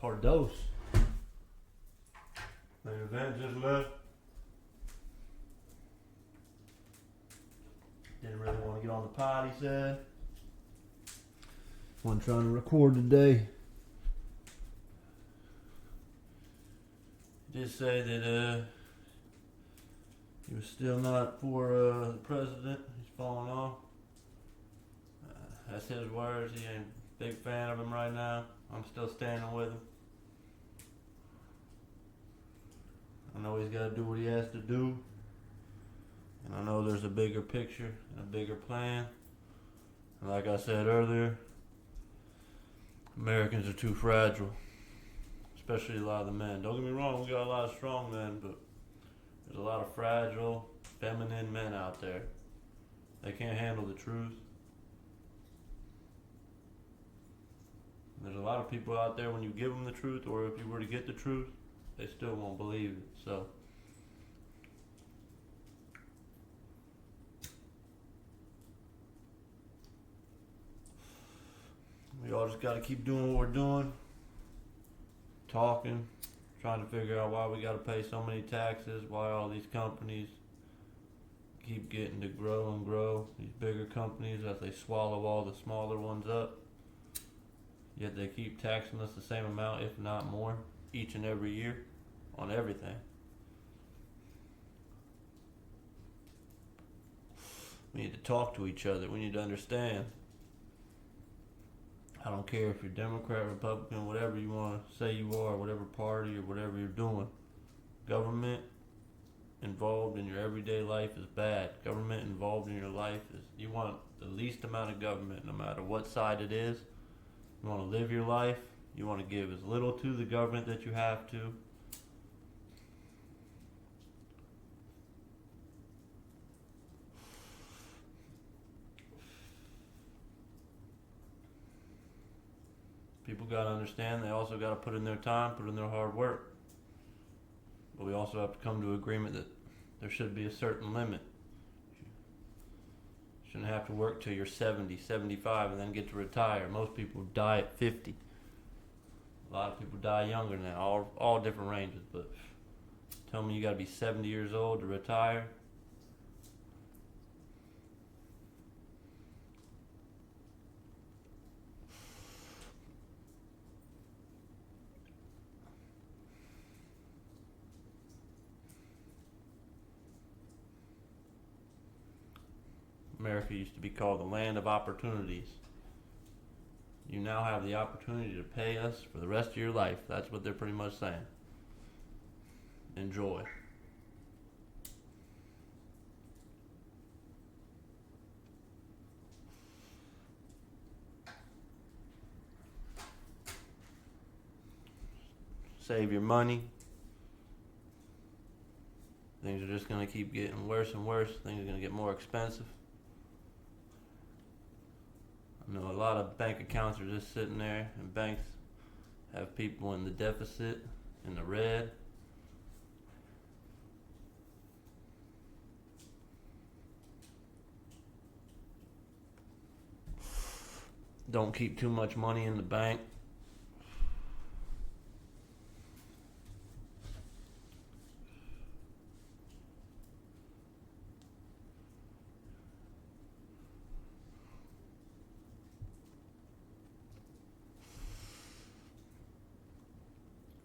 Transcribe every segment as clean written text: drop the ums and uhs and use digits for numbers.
Pardos. The event just left. Didn't really want to get on the pod, he said. Wasn't trying to record today. He did say that he was still not for the president. He's falling off. That's his words. He ain't a big fan of him right now. I'm still standing with him. I know he's got to do what he has to do. And I know there's a bigger picture and a bigger plan. And like I said earlier, Americans are too fragile. Especially a lot of the men. Don't get me wrong, we got a lot of strong men, but there's a lot of fragile, feminine men out there. They can't handle the truth. There's a lot of people out there, when you give them the truth, or if you were to get the truth, they still won't believe it. So we all just got to keep doing what we're doing, talking, trying to figure out why we got to pay so many taxes, why all these companies keep getting to grow and grow, these bigger companies, as they swallow all the smaller ones up. Yet they keep taxing us the same amount, if not more, each and every year on everything. We need to talk to each other. We need to understand. I don't care if you're Democrat, Republican, whatever you want to say you are, whatever party or whatever you're doing. Government involved in your everyday life is bad. Government involved in your life is, you want the least amount of government, no matter what side it is. You want to live your life. You want to give as little to the government that you have to. People got to understand they also got to put in their time, put in their hard work. But we also have to come to agreement that there should be a certain limit. You shouldn't have to work till you're 70, 75 and then get to retire. Most people die at 50. A lot of people die younger now, all different ranges. But tell me you got to be 70 years old to retire. America used to be called the land of opportunities. You now have the opportunity to pay us for the rest of your life. That's what they're pretty much saying. Enjoy. Save your money. Things are just going to keep getting worse and worse. Things are going to get more expensive. I know a lot of bank accounts are just sitting there, and banks have people in the deficit, in the red. Don't keep too much money in the bank.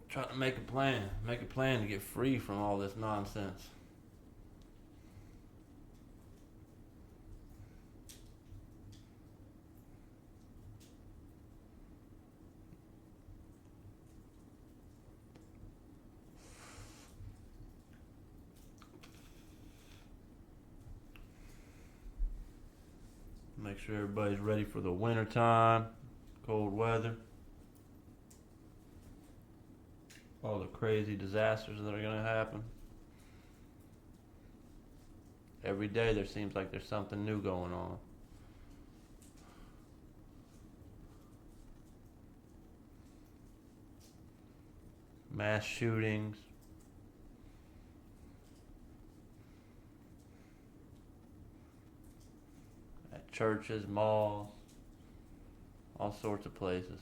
Try to make a plan to get free from all this nonsense. Make sure everybody's ready for the winter time, cold weather. All the crazy disasters that are going to happen. Every day there seems like there's something new going on. Mass shootings. At churches, malls, all sorts of places.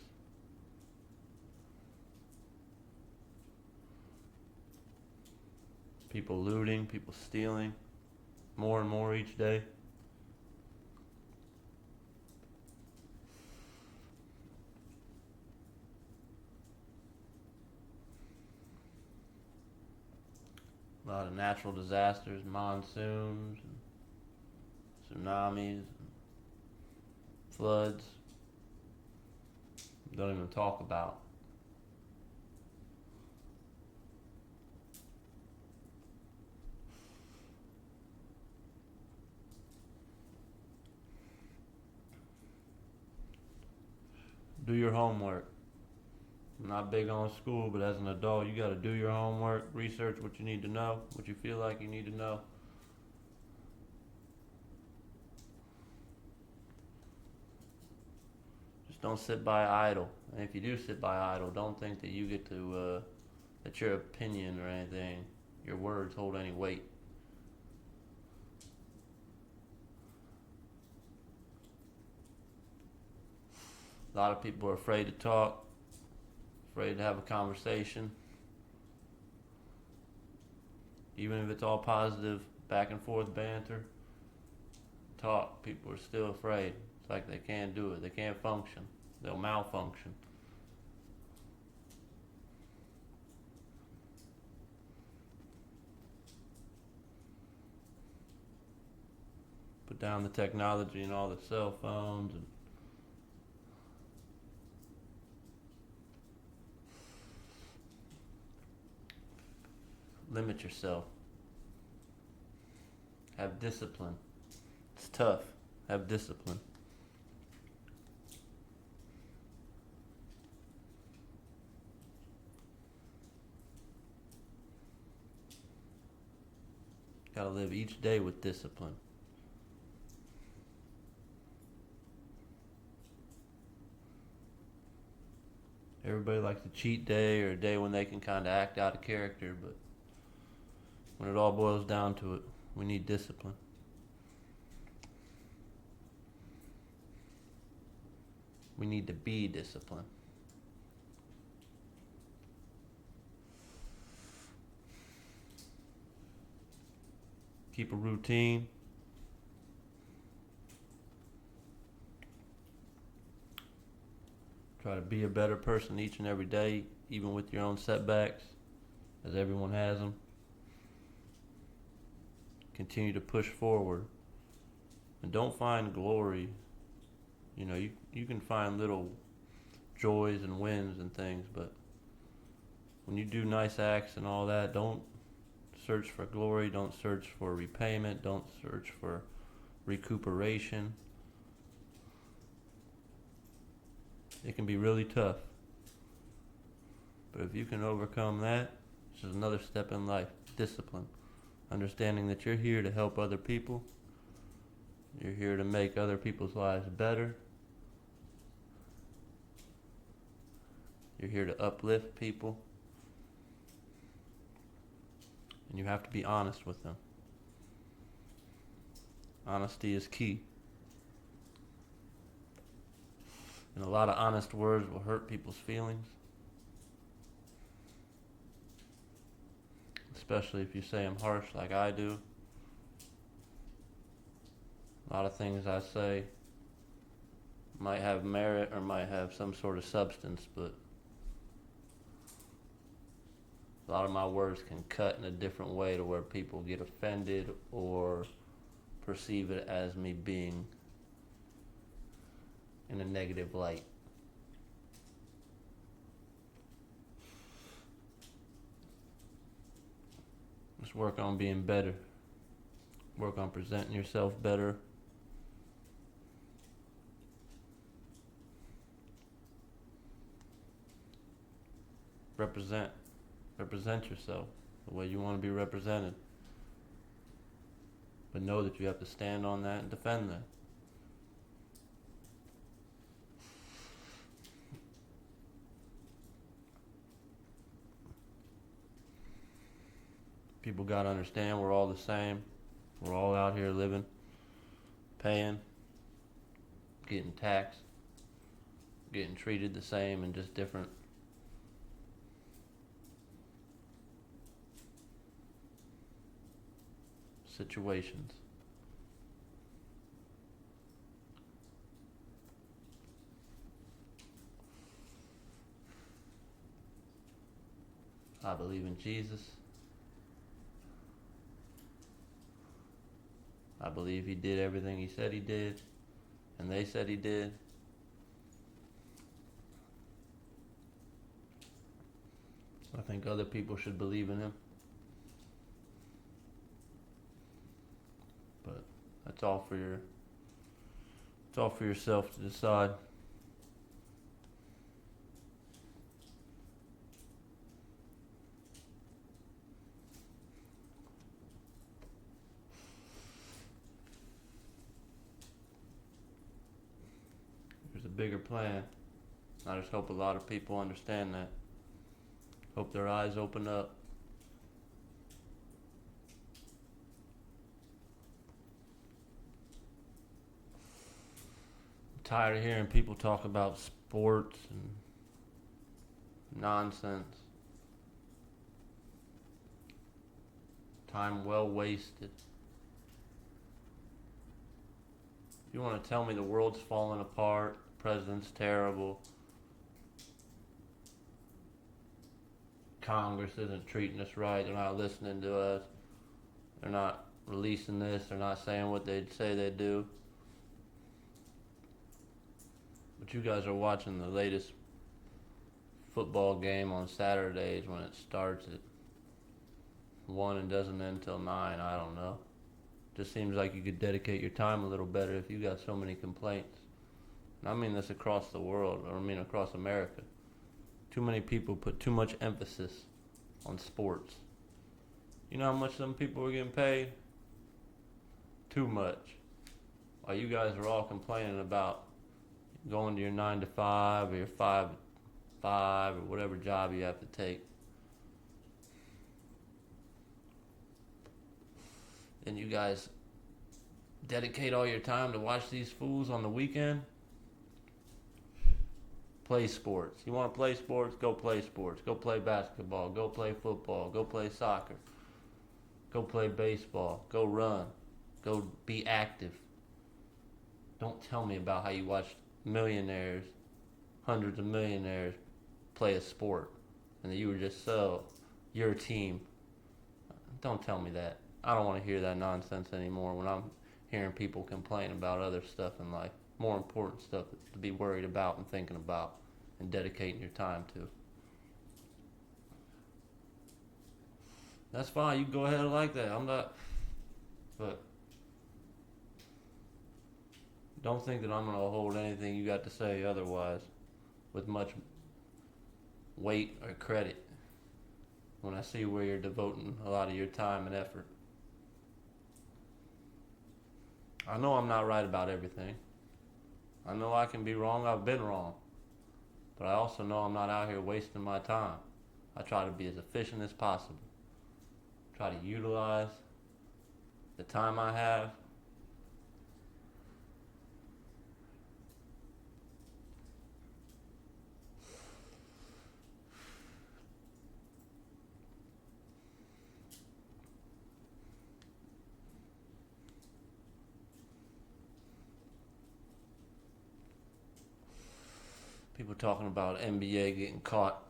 People looting, people stealing, more and more each day. A lot of natural disasters, monsoons, and tsunamis, and floods. Don't even talk about. Do your homework. I'm not big on school, but as an adult, you got to do your homework, research what you need to know, what you feel like you need to know. Just don't sit by idle. And if you do sit by idle, don't think that you get to, that your opinion or anything, your words hold any weight. A lot of people are afraid to talk, afraid to have a conversation. Even if it's all positive, back and forth banter, talk, people are still afraid. It's like they can't do it. They can't function. They'll malfunction. Put down the technology and all the cell phones and limit yourself. Have discipline. It's tough. Have discipline. Gotta live each day with discipline. Everybody likes a cheat day or a day when they can kind of act out of character, but when it all boils down to it, we need discipline. We need to be disciplined. Keep a routine. Try to be a better person each and every day, even with your own setbacks, as everyone has them. Continue to push forward. And don't find glory. You know, you can find little joys and wins and things, but when you do nice acts and all that, don't search for glory, don't search for repayment, don't search for recuperation. It can be really tough. But if you can overcome that, it's just another step in life. Discipline. Understanding that you're here to help other people. You're here to make other people's lives better. You're here to uplift people. And you have to be honest with them. Honesty is key. And a lot of honest words will hurt people's feelings. Especially if you say them harsh like I do. A lot of things I say might have merit or might have some sort of substance, but a lot of my words can cut in a different way to where people get offended or perceive it as me being in a negative light. Just work on being better. Work on presenting yourself better. Represent yourself the way you want to be represented. But know that you have to stand on that and defend that. People gotta understand we're all the same. We're all out here living, paying, getting taxed, getting treated the same and just different. situations. I believe in Jesus. I believe he did everything he said he did, and they said he did. I think other people should believe in him. But that's all for yourself to decide. There's a bigger plan. I just hope a lot of people understand that. Hope their eyes open up. I'm tired of hearing people talk about sports and nonsense. Time well wasted. If you want to tell me the world's falling apart, the president's terrible, Congress isn't treating us right, they're not listening to us, they're not releasing this, they're not saying what they'd say they'd do. But you guys are watching the latest football game on Saturdays when it starts at 1 and doesn't end till 9, I don't know. Just seems like you could dedicate your time a little better if you got so many complaints. And I mean this across the world, or I mean across America. Too many people put too much emphasis on sports. You know how much some people are getting paid? Too much. While you guys are all complaining about going to your 9 to 5 or your 5 to 5 or whatever job you have to take. And you guys dedicate all your time to watch these fools on the weekend? Play sports. You want to play sports? Go play sports. Go play basketball. Go play football. Go play soccer. Go play baseball. Go run. Go be active. Don't tell me about how you watch millionaires, hundreds of millionaires, play a sport and that you were just your team. Don't tell me that. I don't want to hear that nonsense anymore when I'm hearing people complain about other stuff in life. More important stuff to be worried about and thinking about and dedicating your time to. That's fine. You can go ahead and like that. I'm not. But don't think that I'm going to hold anything you got to say otherwise with much weight or credit when I see where you're devoting a lot of your time and effort. I know I'm not right about everything. I know I can be wrong. I've been wrong. But I also know I'm not out here wasting my time. I try to be as efficient as possible. Try to utilize the time I have. People talking about NBA getting caught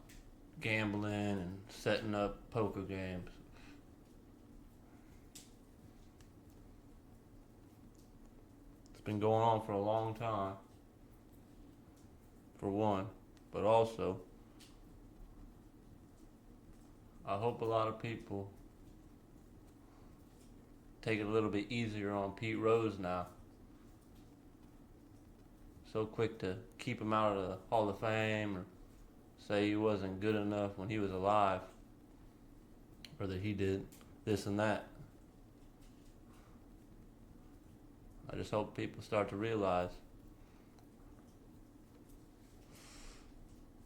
gambling and setting up poker games. It's been going on for a long time, for one. But also, I hope a lot of people take it a little bit easier on Pete Rose now. So quick to keep him out of the Hall of Fame or say he wasn't good enough when he was alive or that he did this and that. I just hope people start to realize,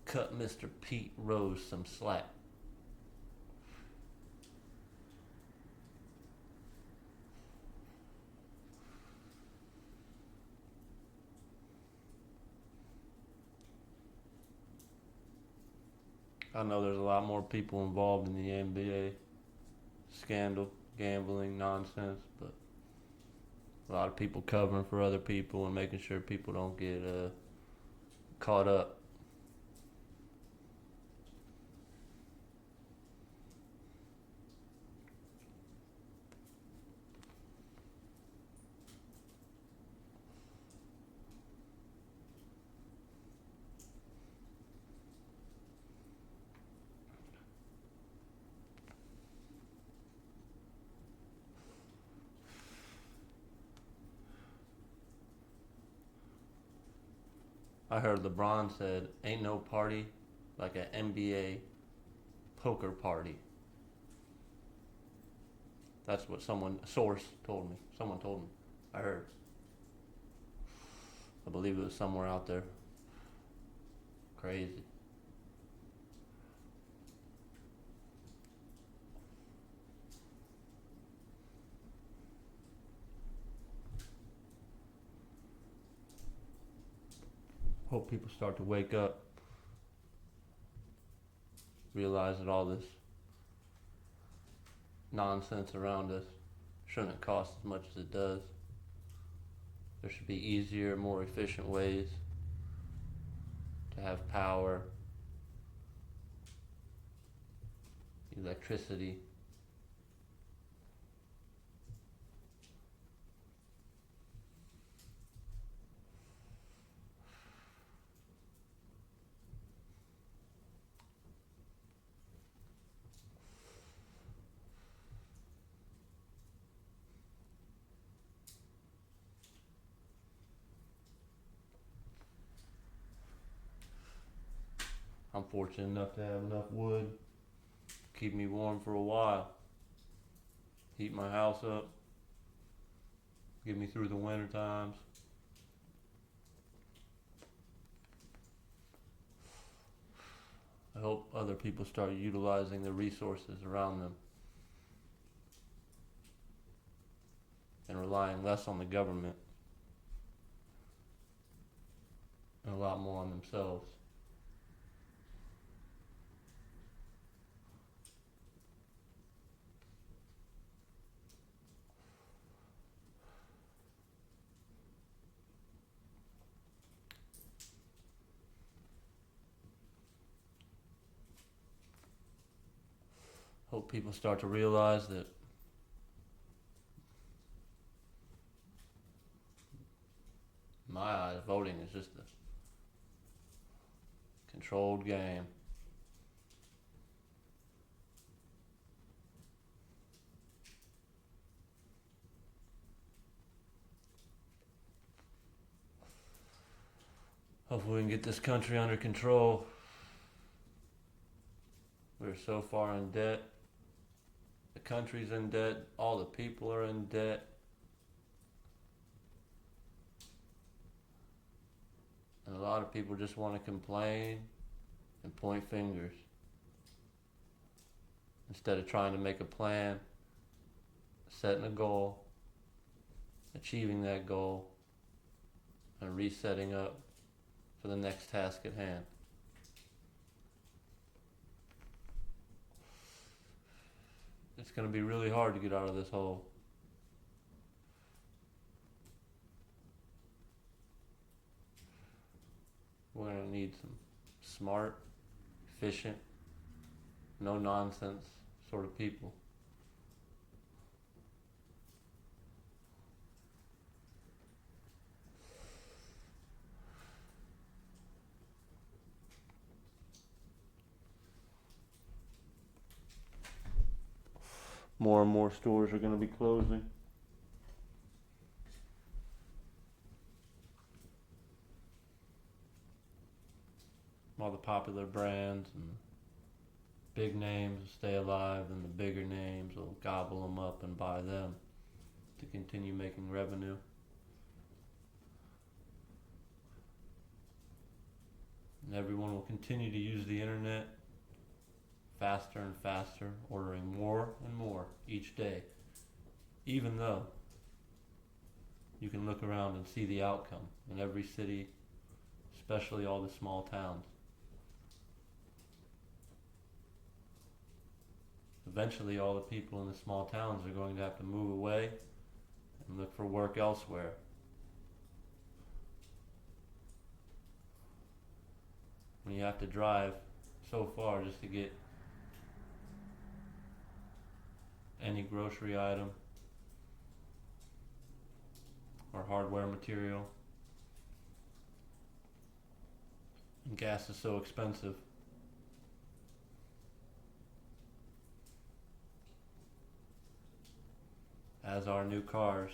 cut Mr. Pete Rose some slack. I know there's a lot more people involved in the NBA scandal, gambling nonsense, but a lot of people covering for other people and making sure people don't get caught up. I heard LeBron said, "Ain't no party like an NBA poker party." That's what a source told me. Someone told me. I heard. I believe it was somewhere out there. Crazy. Hope people start to wake up, realize that all this nonsense around us shouldn't cost as much as it does. There should be easier, more efficient ways to have power, electricity. I'm fortunate enough to have enough wood to keep me warm for a while. Heat my house up, get me through the winter times. I hope other people start utilizing the resources around them and relying less on the government and a lot more on themselves. Hope people start to realize that in my eyes, voting is just a controlled game. Hopefully we can get this country under control. We're so far in debt. The country's in debt. All the people are in debt. And a lot of people just want to complain and point fingers instead of trying to make a plan, setting a goal, achieving that goal, and resetting up for the next task at hand. It's going to be really hard to get out of this hole. We're going to need some smart, efficient, no nonsense sort of people. More and more stores are going to be closing. All the popular brands and big names will stay alive, and the bigger names will gobble them up and buy them to continue making revenue. And everyone will continue to use the internet faster and faster, ordering more and more each day, even though you can look around and see the outcome in every city, especially all the small towns. The eventually all the people in the small towns are going to have to move away and look for work elsewhere. When you have to drive so far just to get any grocery item or hardware material, and gas is so expensive. As are new cars.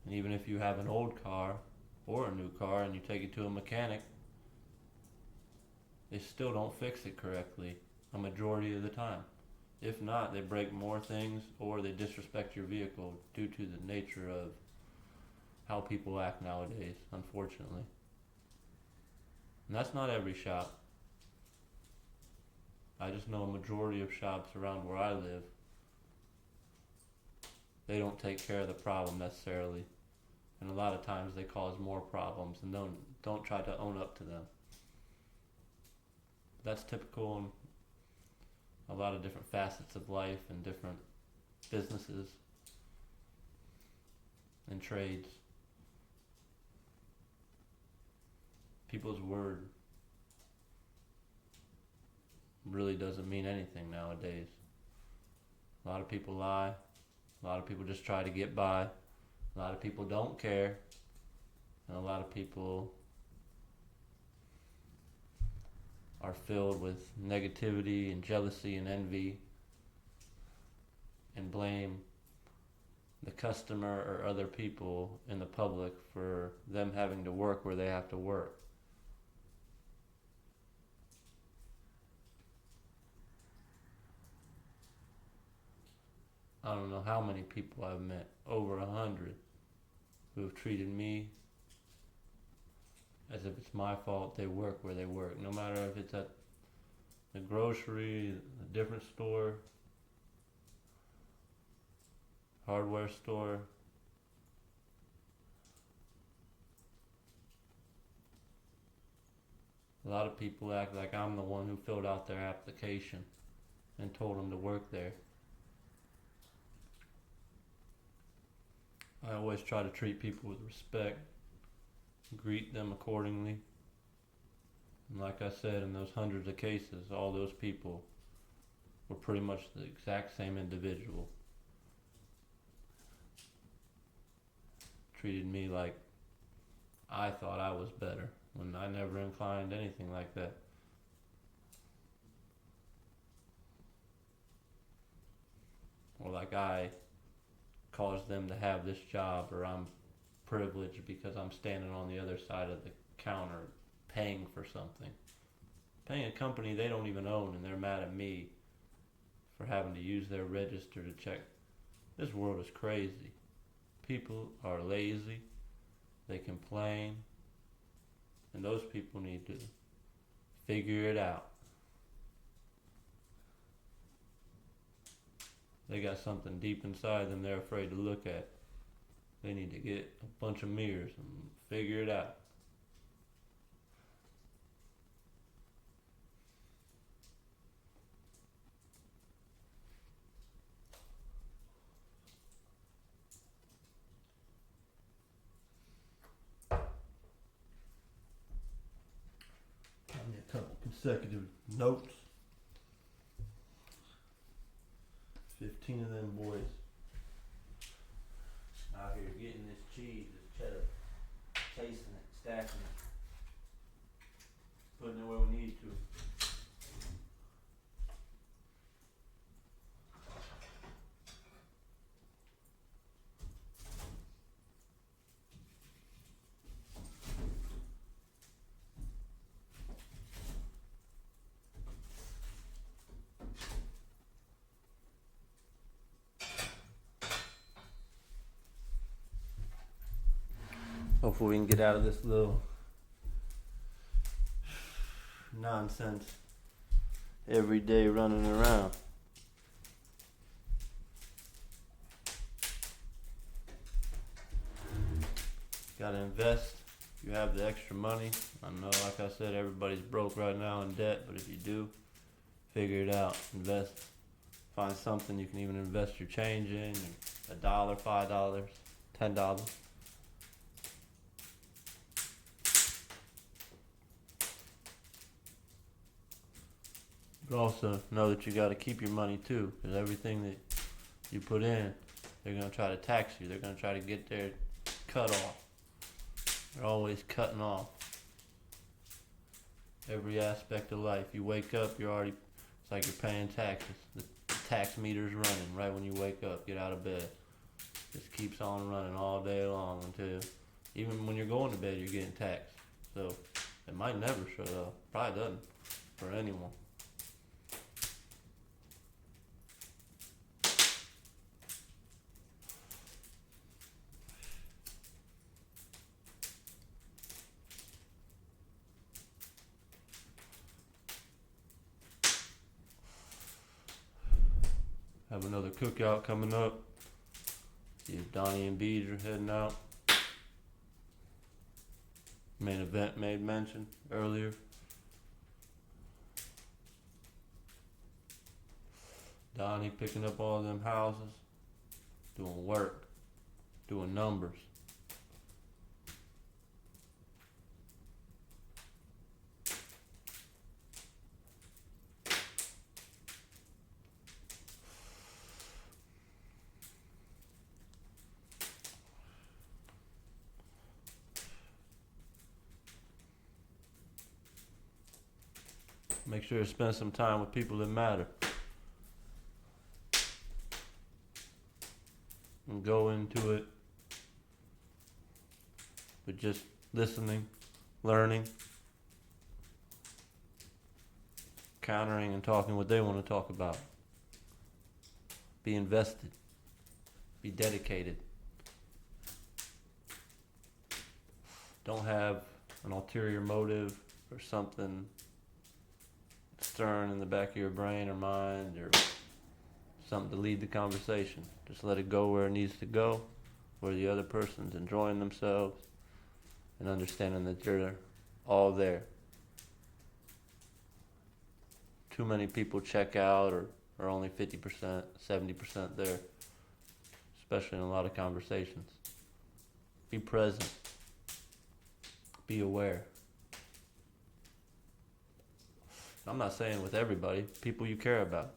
And even if you have an old car or a new car and you take it to a mechanic, they still don't fix it correctly a majority of the time. If not, they break more things or they disrespect your vehicle due to the nature of how people act nowadays, unfortunately. And that's not every shop. I just know a majority of shops around where I live, they don't take care of the problem necessarily. And a lot of times they cause more problems and don't try to own up to them. That's typical in a lot of different facets of life and different businesses and trades. People's word really doesn't mean anything nowadays. A lot of people lie. A lot of people just try to get by. A lot of people don't care. And a lot of people are filled with negativity and jealousy and envy and blame the customer or other people in the public for them having to work where they have to work. I don't know how many people I've met, over 100, who have treated me as if it's my fault they work where they work. No matter if it's at the grocery, a different store, hardware store. A lot of people act like I'm the one who filled out their application and told them to work there. I always try to treat people with respect, greet them accordingly. And like I said, in those hundreds of cases, all those people were pretty much the exact same individual. Treated me like I thought I was better, when I never inclined anything like that. Or like I caused them to have this job, or I'm privileged because I'm standing on the other side of the counter paying for something. Paying a company they don't even own, and they're mad at me for having to use their register to check. This world is crazy. People are lazy, they complain, and those people need to figure it out. They got something deep inside them they're afraid to look at. They need to get a bunch of mirrors and figure it out. Got me a couple consecutive notes. 15 of them boys out here getting this cheese, this cheddar, tasting it, stacking it, putting it where we need to. Hopefully we can get out of this little nonsense every day running around. Gotta invest if you have the extra money. I know, like I said, everybody's broke right now in debt, but if you do, figure it out. Invest. Find something you can even invest your change in, $1, $5, $10. But also know that you got to keep your money too, because everything that you put in, they're going to try to tax you. They're going to try to get their cut off. They're always cutting off every aspect of life. You wake up, it's like you're paying taxes. The tax meter's running right when you wake up, get out of bed. Just keeps on running all day long until, even when you're going to bed, you're getting taxed. So it might never shut off. Probably doesn't for anyone. Have another cookout coming up. See if Donnie and Beej are heading out. Main event made mention earlier. Donnie picking up all them houses, doing work, doing numbers. Make sure to spend some time with people that matter. And go into it with just listening, learning, countering and talking what they want to talk about. Be invested. Be dedicated. Don't have an ulterior motive or something stirring in the back of your brain or mind or something to lead the conversation. Just let it go where it needs to go, where the other person's enjoying themselves and understanding that they're all there. Too many people check out or are only 50%, 70% there, especially in a lot of conversations. Be present. Be aware. I'm not saying with everybody, people you care about.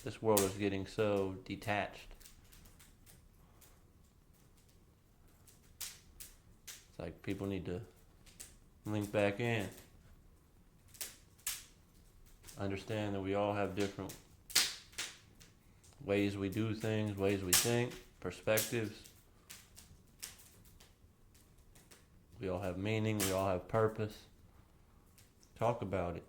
This world is getting so detached. It's like people need to link back in. Understand that we all have different ways we do things, ways we think, perspectives. We all have meaning, we all have purpose. Talk about it.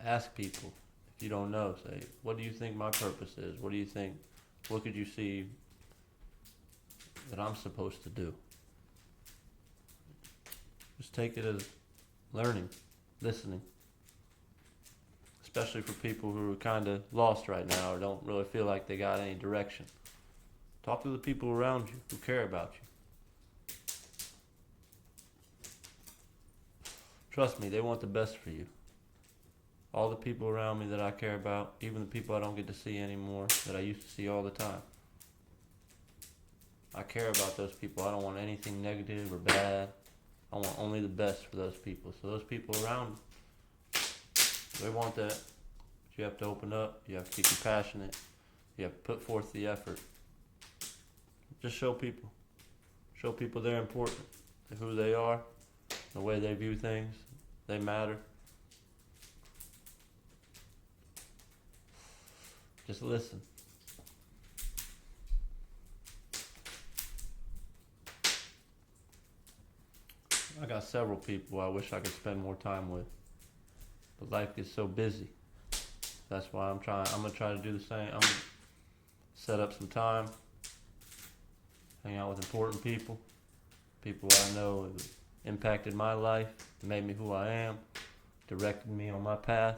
Ask people. If you don't know, say, what do you think my purpose is? What do you think? What could you see that I'm supposed to do? Just take it as learning, listening. Especially for people who are kind of lost right now or don't really feel like they got any direction. Talk to the people around you who care about you. Trust me, they want the best for you. All the people around me that I care about, even the people I don't get to see anymore, that I used to see all the time. I care about those people. I don't want anything negative or bad. I want only the best for those people. So those people around me, they want that. But you have to open up. You have to keep compassionate. You have to put forth the effort. Just show people. Show people they're important. Who they are. The way they view things. They matter. Just listen. I got several people I wish I could spend more time with. But life gets so busy. That's why I'm gonna try to do the same. I'm gonna set up some time. Hang out with important people. People I know have impacted my life, made me who I am, directed me on my path.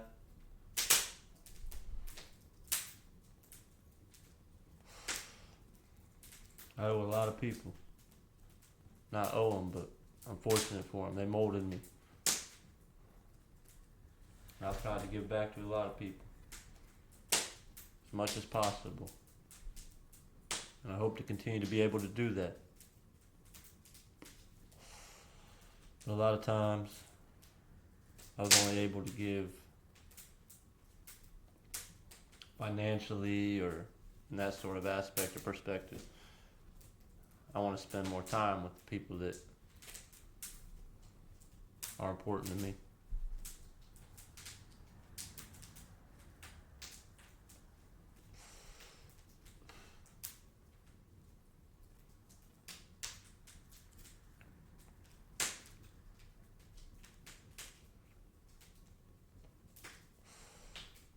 I owe a lot of people. Not owe them, but I'm fortunate for them. They molded me. I've tried to give back to a lot of people as much as possible. And I hope to continue to be able to do that. But a lot of times, I was only able to give financially or in that sort of aspect or perspective. I want to spend more time with the people that are important to me.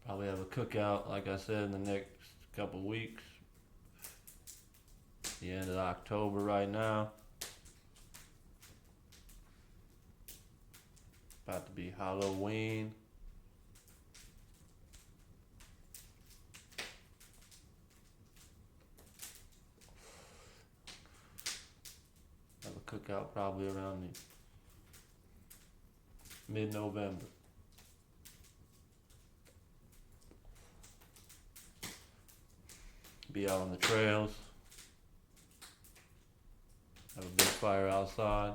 Probably have a cookout, like I said, in the next couple weeks. The end of October right now. About to be Halloween. Have a cookout probably around the mid-November. Be out on the trails. Have a big fire outside.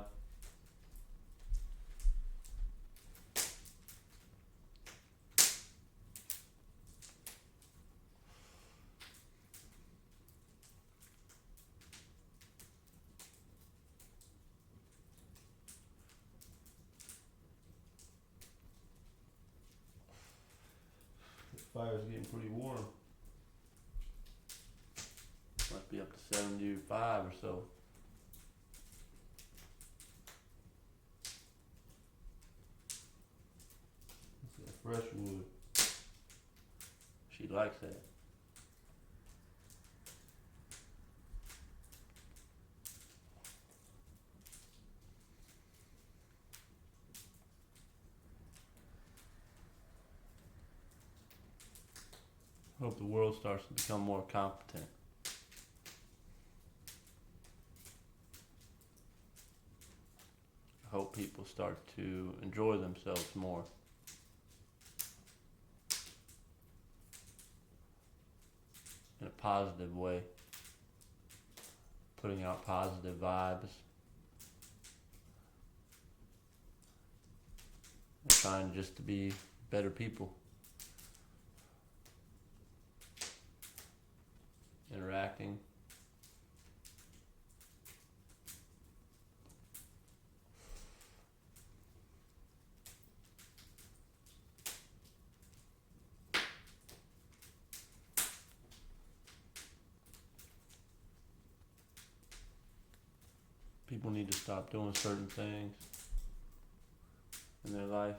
The fire's getting pretty warm. Must be up to 75 or so. Fresh wood. She likes that. Hope the world starts to become more competent. I hope people start to enjoy themselves more. In a positive way. Putting out positive vibes. And trying just to be better people. Interacting. People need to stop doing certain things in their life.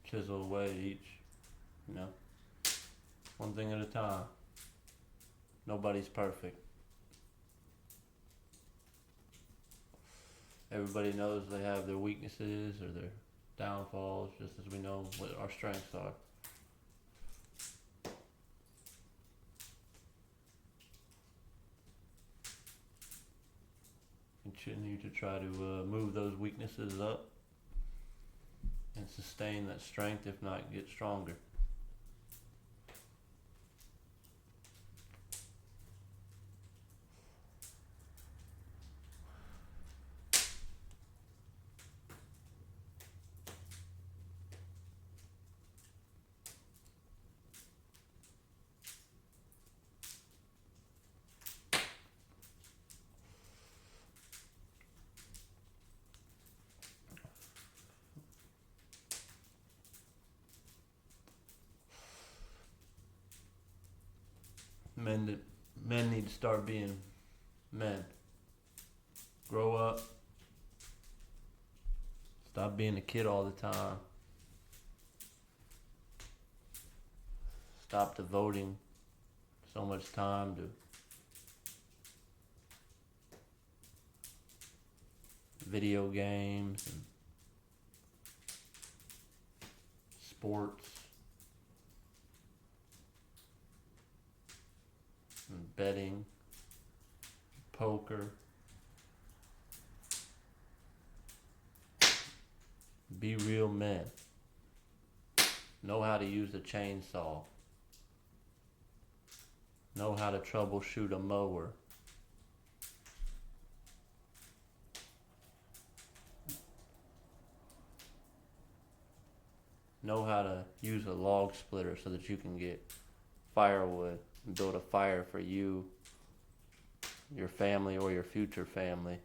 Chisel away each, one thing at a time. Nobody's perfect. Everybody knows they have their weaknesses or their downfalls, just as we know what our strengths are. Continue to try to move those weaknesses up and sustain that strength, if not get stronger. Men need to start being men. Grow up. Stop being a kid all the time. Stop devoting so much time to video games and sports and betting, poker. Be real men. Know how to use a chainsaw. Know how to troubleshoot a mower. Know how to use a log splitter so that you can get firewood and build a fire for you, your family, or your future family.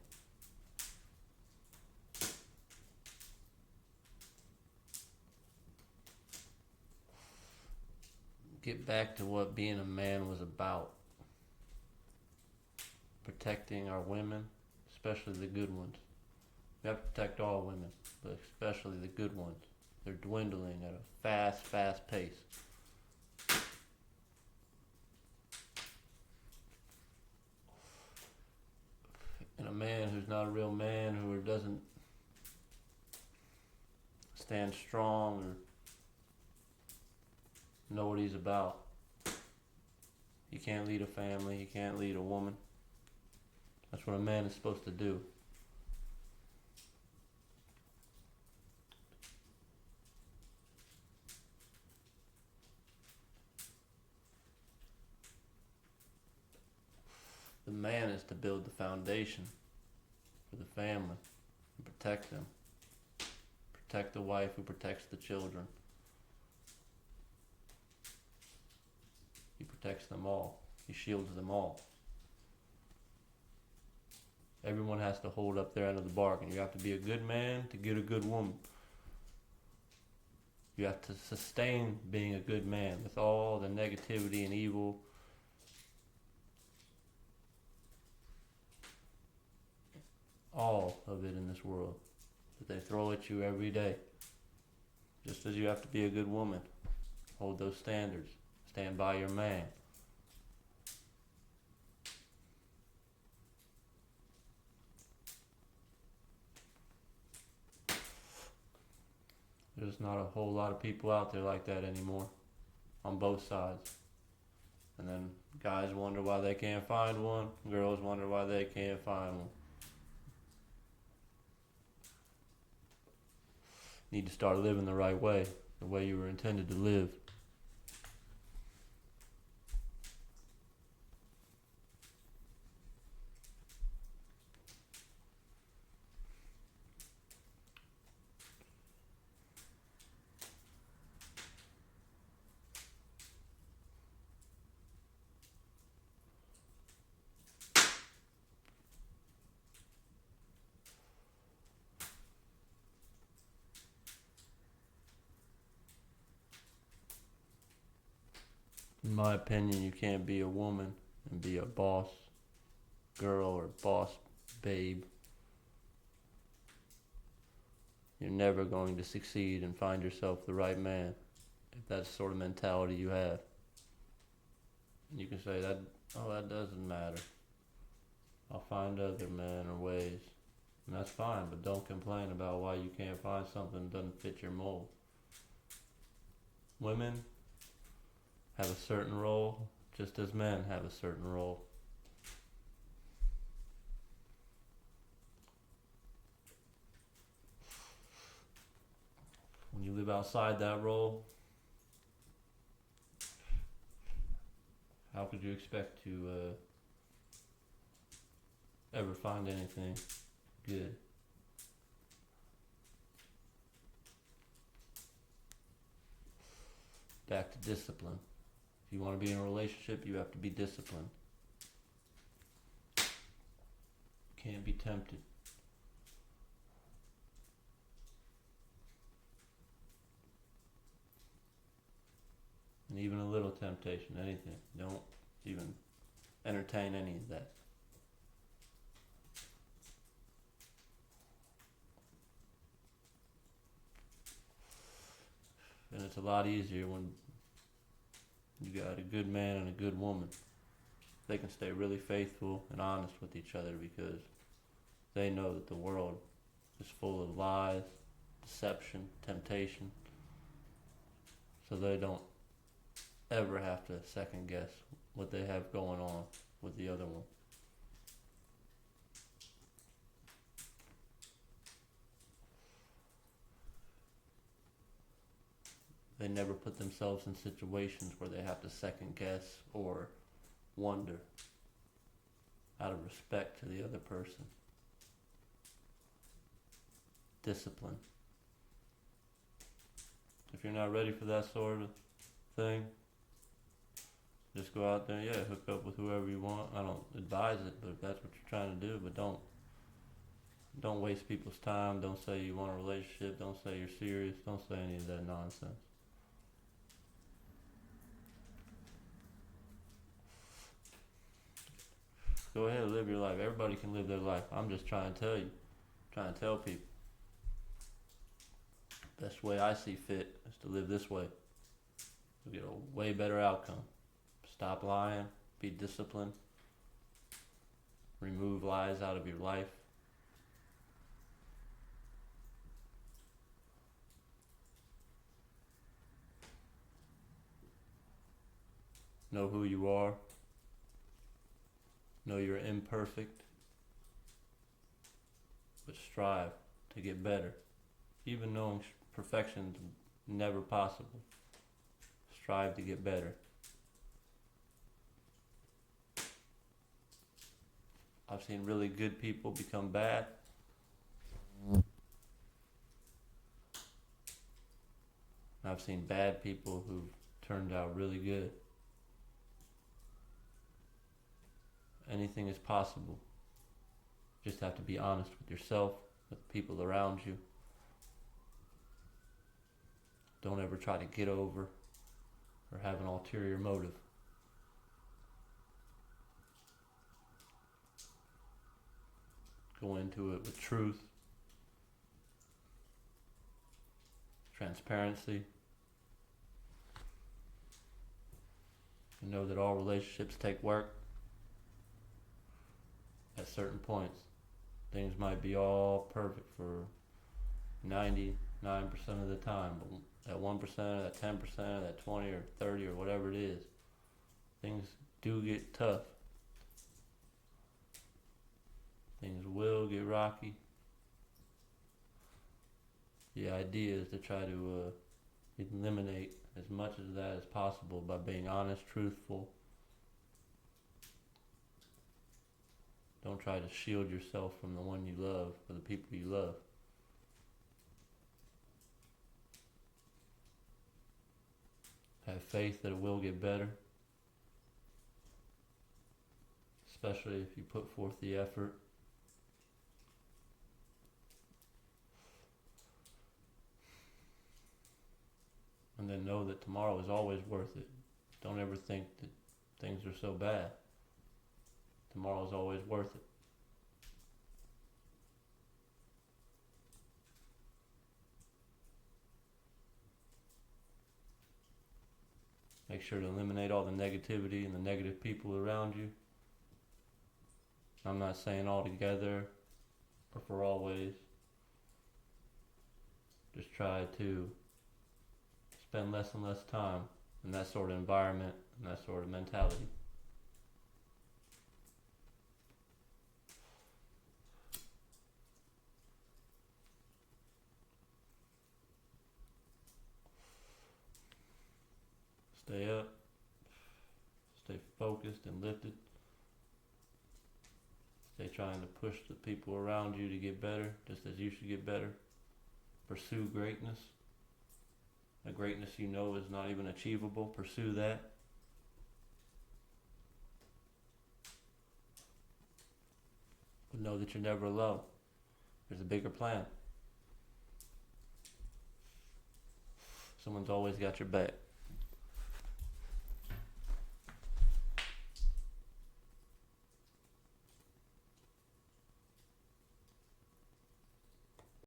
Get back to what being a man was about. Protecting our women, especially the good ones. We have to protect all women, but especially the good ones. They're dwindling at a fast pace. And a man who's not a real man, who doesn't stand strong or know what he's about, he can't lead a family, he can't lead a woman. That's what a man is supposed to do. The man is to build the foundation for the family and protect them. Protect the wife who protects the children. He protects them all. He shields them all. Everyone has to hold up their end of the bargain. You have to be a good man to get a good woman. You have to sustain being a good man with all the negativity and evil. All of it in this world that they throw at you every day. Just as you have to be a good woman. Hold those standards. Stand by your man. There's not a whole lot of people out there like that anymore. On both sides. And then guys wonder why they can't find one. Girls wonder why they can't find one. You need to start living the right way. The way you were intended to live. In my opinion, you can't be a woman and be a boss girl or boss babe. You're never going to succeed and find yourself the right man if that's the sort of mentality you have. And you can say that, oh, that doesn't matter. I'll find other men or ways. And that's fine, but don't complain about why you can't find something that doesn't fit your mold. Women have a certain role, just as men have a certain role. When you live outside that role, how could you expect to ever find anything good? Back to discipline. If you want to be in a relationship, you have to be disciplined. You can't be tempted. And even a little temptation, anything. Don't even entertain any of that. And it's a lot easier when you got a good man and a good woman. They can stay really faithful and honest with each other because they know that the world is full of lies, deception, temptation. So they don't ever have to second guess what they have going on with the other one. They never put themselves in situations where they have to second guess or wonder out of respect to the other person. Discipline. If you're not ready for that sort of thing, just go out there, hook up with whoever you want. I don't advise it, but if that's what you're trying to do, but don't waste people's time. Don't say you want a relationship. Don't say you're serious. Don't say any of that nonsense. Go ahead, live your life. Everybody can live their life. I'm just trying to tell people. Best way I see fit is to live this way. You'll get a way better outcome. Stop lying. Be disciplined. Remove lies out of your life. Know who you are. Know you're imperfect. But strive to get better. Even knowing perfection's never possible. Strive to get better. I've seen really good people become bad. I've seen bad people who've turned out really good. Anything is possible. You just have to be honest with yourself, with the people around you. Don't ever try to get over or have an ulterior motive. Go into it with truth, transparency. You know that all relationships take work. At certain points, things might be all perfect for 99% of the time, but that 1%, or that 10%, or that 20 or 30 or whatever it is, things do get tough. Things will get rocky. The idea is to try to eliminate as much of that as possible by being honest, truthful. Don't try to shield yourself from the one you love or the people you love. Have faith that it will get better, especially if you put forth the effort. And then know that tomorrow is always worth it. Don't ever think that things are so bad. Tomorrow is always worth it. Make sure to eliminate all the negativity and the negative people around you. I'm not saying all together or for always. Just try to spend less and less time in that sort of environment and that sort of mentality. Stay up, stay focused and lifted. Stay trying to push the people around you to get better, just as you should get better. Pursue greatness. A greatness you know is not even achievable. Pursue that. But know that you're never alone. There's a bigger plan. Someone's always got your back.